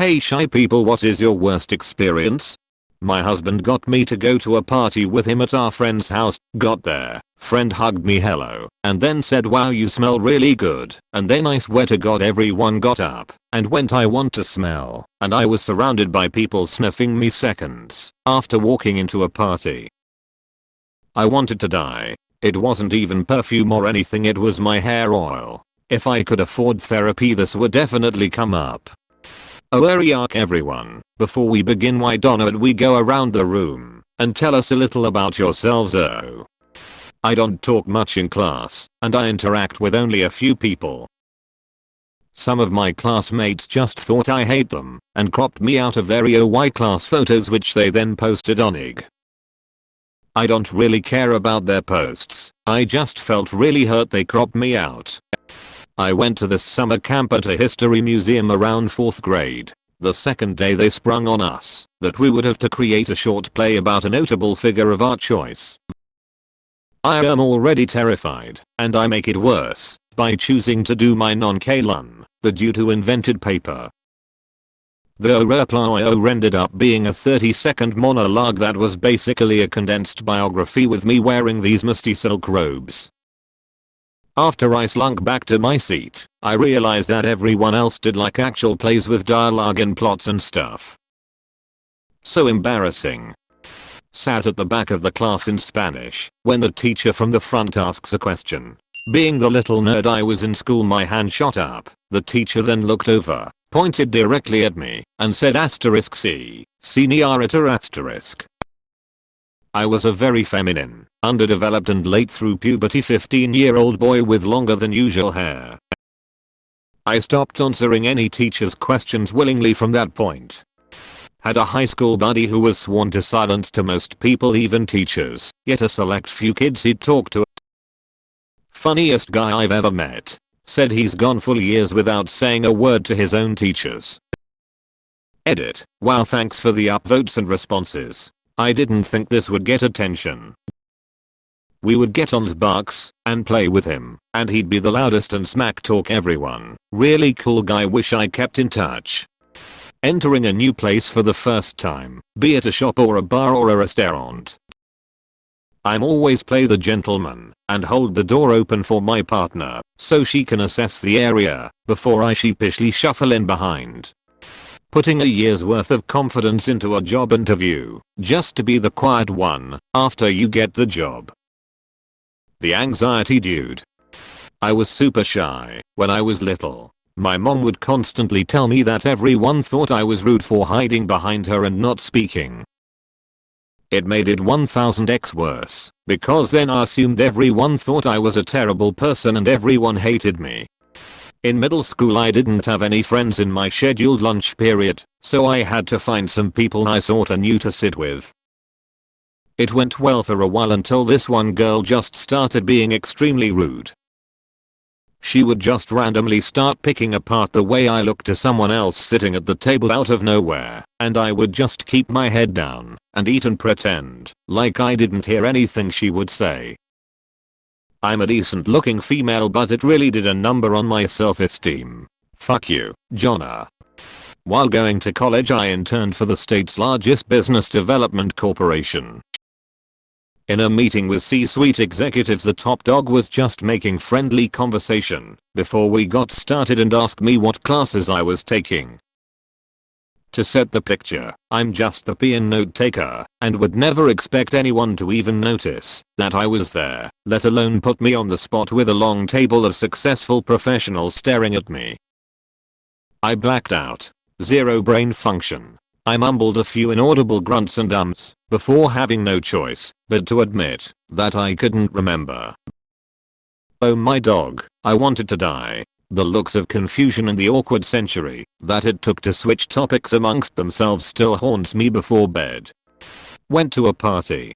Hey shy people, what is your worst experience? My husband got me to go to a party with him at our friend's house. Got there, friend hugged me hello, and then said wow you smell really good, and then I swear to god everyone got up and went I want to smell, and I was surrounded by people sniffing me seconds after walking into a party. I wanted to die. It wasn't even perfume or anything, it was my hair oil. If I could afford therapy this would definitely come up. Oh Ariark everyone, before we begin why don't we go around the room and tell us a little about yourselves? Oh. I don't talk much in class and I interact with only a few people. Some of my classmates just thought I hate them and cropped me out of their EOY class photos which they then posted on IG. I don't really care about their posts, I just felt really hurt they cropped me out. I went to this summer camp at a history museum around 4th grade. The second day they sprung on us that we would have to create a short play about a notable figure of our choice. I am already terrified, and I make it worse by choosing to do my non-Kalun, the due to invented paper. The reply ended up being a 30-second monologue that was basically a condensed biography with me wearing these misty silk robes. After I slunk back to my seat, I realized that everyone else did like actual plays with dialogue and plots and stuff. So embarrassing. Sat at the back of the class in Spanish when the teacher from the front asks a question. Being the little nerd I was in school, my hand shot up. The teacher then looked over, pointed directly at me, and said *C, seniorita asterisk. I was a very feminine, underdeveloped and late through puberty 15-year-old boy with longer than usual hair. I stopped answering any teacher's questions willingly from that point. Had a high school buddy who was sworn to silence to most people, even teachers, yet a select few kids he'd talk to. Funniest guy I've ever met. Said he's gone full years without saying a word to his own teachers. Edit. Wow, thanks for the upvotes and responses. I didn't think this would get attention. We would get on Xbox and play with him, and he'd be the loudest and smack talk everyone. Really cool guy, wish I kept in touch. Entering a new place for the first time, be it a shop or a bar or a restaurant. I'm always play the gentleman and hold the door open for my partner so she can assess the area before I sheepishly shuffle in behind. Putting a year's worth of confidence into a job interview just to be the quiet one after you get the job. The anxiety dude. I was super shy when I was little. My mom would constantly tell me that everyone thought I was rude for hiding behind her and not speaking. It made it 1000x worse because then I assumed everyone thought I was a terrible person and everyone hated me. In middle school I didn't have any friends in my scheduled lunch period, so I had to find some people I sorta knew to sit with. It went well for a while until this one girl just started being extremely rude. She would just randomly start picking apart the way I looked to someone else sitting at the table out of nowhere, and I would just keep my head down and eat and pretend like I didn't hear anything she would say. I'm a decent looking female, but it really did a number on my self-esteem. Fuck you, Jonna. While going to college I interned for the state's largest business development corporation. In a meeting with C-suite executives, the top dog was just making friendly conversation before we got started and asked me what classes I was taking. To set the picture, I'm just the peon note taker and would never expect anyone to even notice that I was there, let alone put me on the spot with a long table of successful professionals staring at me. I blacked out. Zero brain function. I mumbled a few inaudible grunts and ums before having no choice but to admit that I couldn't remember. Oh my dog, I wanted to die. The looks of confusion and the awkward century that it took to switch topics amongst themselves still haunts me before bed. Went to a party.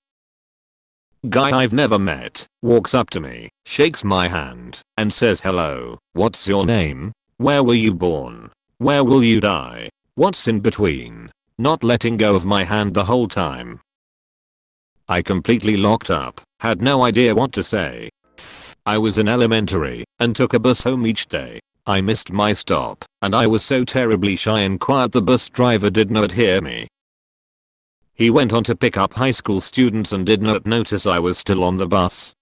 Guy I've never met walks up to me, shakes my hand, and says hello. What's your name? Where were you born? Where will you die? What's in between? Not letting go of my hand the whole time. I completely locked up, had no idea what to say. I was in elementary and took a bus home each day. I missed my stop, and I was so terribly shy and quiet the bus driver did not hear me. He went on to pick up high school students and did not notice I was still on the bus.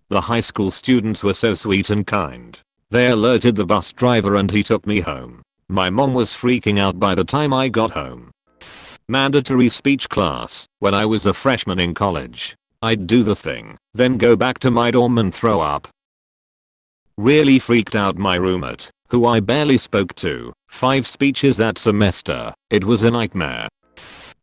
The high school students were so sweet and kind. They alerted the bus driver and he took me home. My mom was freaking out by the time I got home. Mandatory speech class, when I was a freshman in college. I'd do the thing, then go back to my dorm and throw up. Really freaked out my roommate, who I barely spoke to. 5 speeches that semester. It was a nightmare.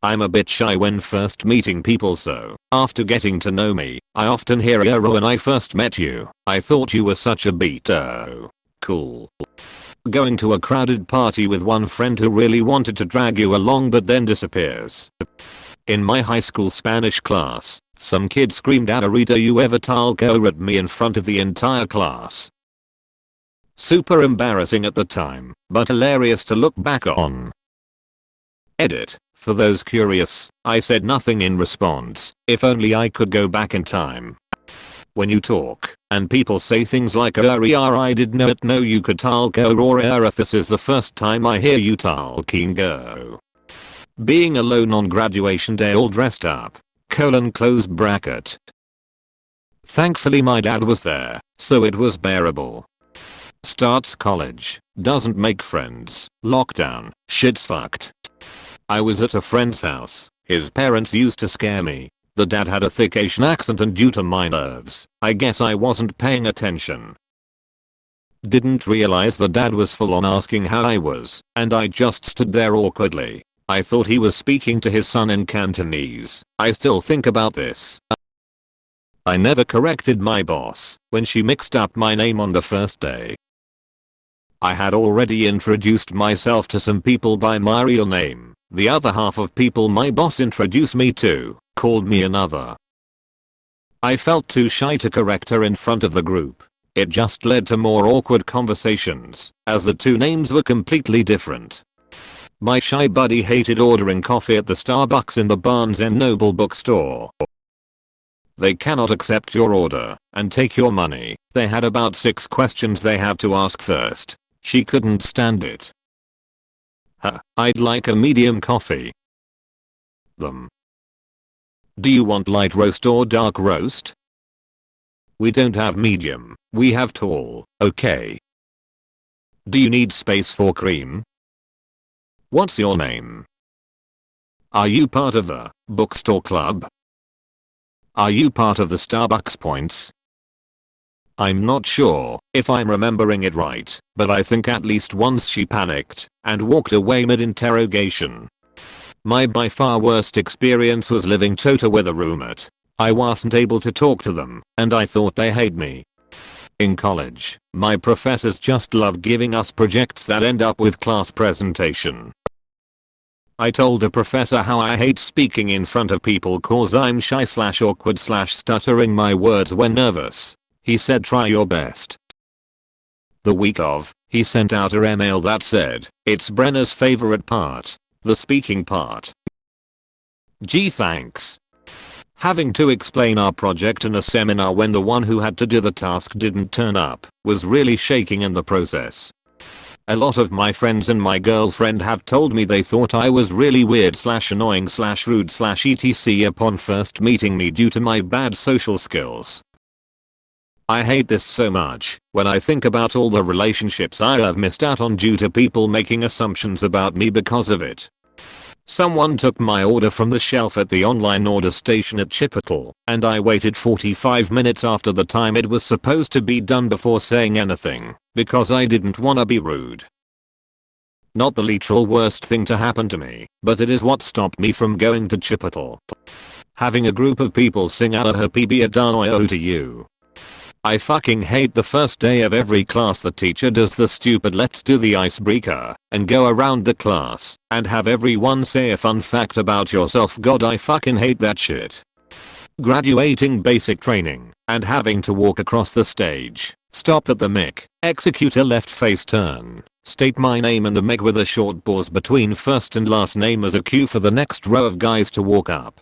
I'm a bit shy when first meeting people, so after getting to know me, I often hear when I first met you, I thought you were such a beato. Cool. Going to a crowded party with one friend who really wanted to drag you along but then disappears. In my high school Spanish class, some kid screamed "Arita you ever talco" at me in front of the entire class. Super embarrassing at the time, but hilarious to look back on. Edit. For those curious, I said nothing in response. If only I could go back in time. When you talk, and people say things like I did not know you could talco or this is the first time I hear you talking. Being alone on graduation day all dressed up. Close bracket. Thankfully my dad was there, so it was bearable. Starts college, doesn't make friends, lockdown, shit's fucked. I was at a friend's house. His parents used to scare me. The dad had a thick Asian accent and due to my nerves, I guess I wasn't paying attention. Didn't realize the dad was full on asking how I was, and I just stood there awkwardly. I thought he was speaking to his son in Cantonese. I still think about this. I never corrected my boss when she mixed up my name on the first day. I had already introduced myself to some people by my real name. The other half of people my boss introduced me to called me another. I felt too shy to correct her in front of the group. It just led to more awkward conversations, as the two names were completely different. My shy buddy hated ordering coffee at the Starbucks in the Barnes & Noble bookstore. They cannot accept your order and take your money. They had about 6 questions they have to ask first. She couldn't stand it. I'd like a medium coffee. Them. Do you want light roast or dark roast? We don't have medium, we have tall, okay. Do you need space for cream? What's your name? Are you part of the bookstore club? Are you part of the Starbucks points? I'm not sure if I'm remembering it right, but I think at least once she panicked and walked away mid-interrogation. My by far worst experience was living together with a roommate. I wasn't able to talk to them, and I thought they hate me. In college, my professors just love giving us projects that end up with class presentation. I told a professor how I hate speaking in front of people cause I'm shy / awkward / stuttering my words when nervous. He said try your best. The week of, he sent out a email that said, it's Brenna's favorite part. The speaking part. Gee thanks. Having to explain our project in a seminar when the one who had to do the task didn't turn up was really shaking in the process. A lot of my friends and my girlfriend have told me they thought I was really weird / annoying / rude / etc upon first meeting me due to my bad social skills. I hate this so much when I think about all the relationships I have missed out on due to people making assumptions about me because of it. Someone took my order from the shelf at the online order station at Chipotle, and I waited 45 minutes after the time it was supposed to be done before saying anything, because I didn't wanna be rude. Not the literal worst thing to happen to me, but it is what stopped me from going to Chipotle. Having a group of people sing out Happy Birthday to you. I fucking hate the first day of every class the teacher does the stupid let's do the icebreaker and go around the class and have everyone say a fun fact about yourself. God, I fucking hate that shit. Graduating basic training and having to walk across the stage, stop at the mic, execute a left face turn, state my name in the mic with a short pause between first and last name as a cue for the next row of guys to walk up.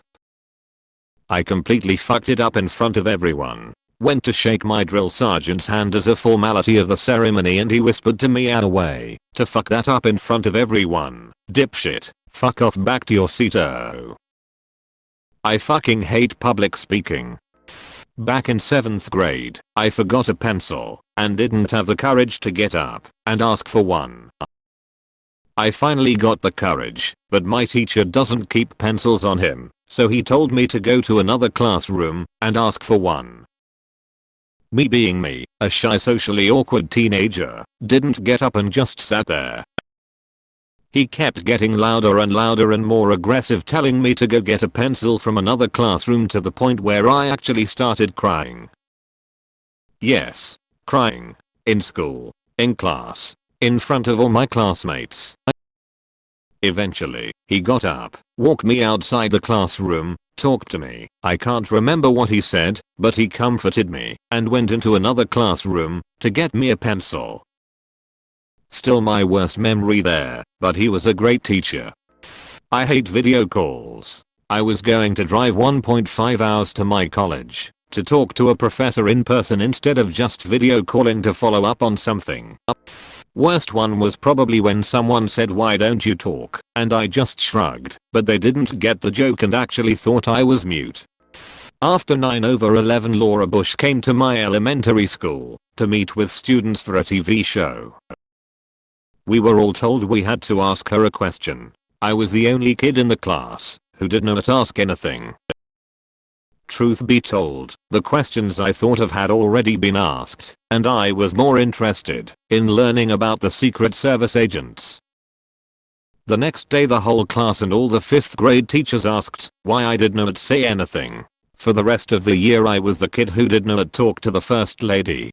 I completely fucked it up in front of everyone. Went to shake my drill sergeant's hand as a formality of the ceremony and he whispered to me out away to fuck that up in front of everyone. Dipshit. Fuck off back to your seat. Oh. I fucking hate public speaking. Back in 7th grade, I forgot a pencil and didn't have the courage to get up and ask for one. I finally got the courage, but my teacher doesn't keep pencils on him, so he told me to go to another classroom and ask for one. Me being me, a shy socially awkward teenager, didn't get up and just sat there. He kept getting louder and louder and more aggressive, telling me to go get a pencil from another classroom to the point where I actually started crying. Yes, crying. In school, in class, in front of all my classmates. Eventually, he got up, walked me outside the classroom, talked to me. I can't remember what he said, but he comforted me and went into another classroom to get me a pencil. Still my worst memory there, but he was a great teacher. I hate video calls. I was going to drive 1.5 hours to my college to talk to a professor in person instead of just video calling to follow up on something. Worst one was probably when someone said, "Why don't you talk?" and I just shrugged, but they didn't get the joke and actually thought I was mute. After 9/11, Laura Bush came to my elementary school to meet with students for a TV show. We were all told we had to ask her a question. I was the only kid in the class who did not ask anything. Truth be told, the questions I thought of had already been asked, and I was more interested in learning about the Secret Service agents. The next day the whole class and all the 5th grade teachers asked why I did not say anything. For the rest of the year I was the kid who did not talk to the first lady.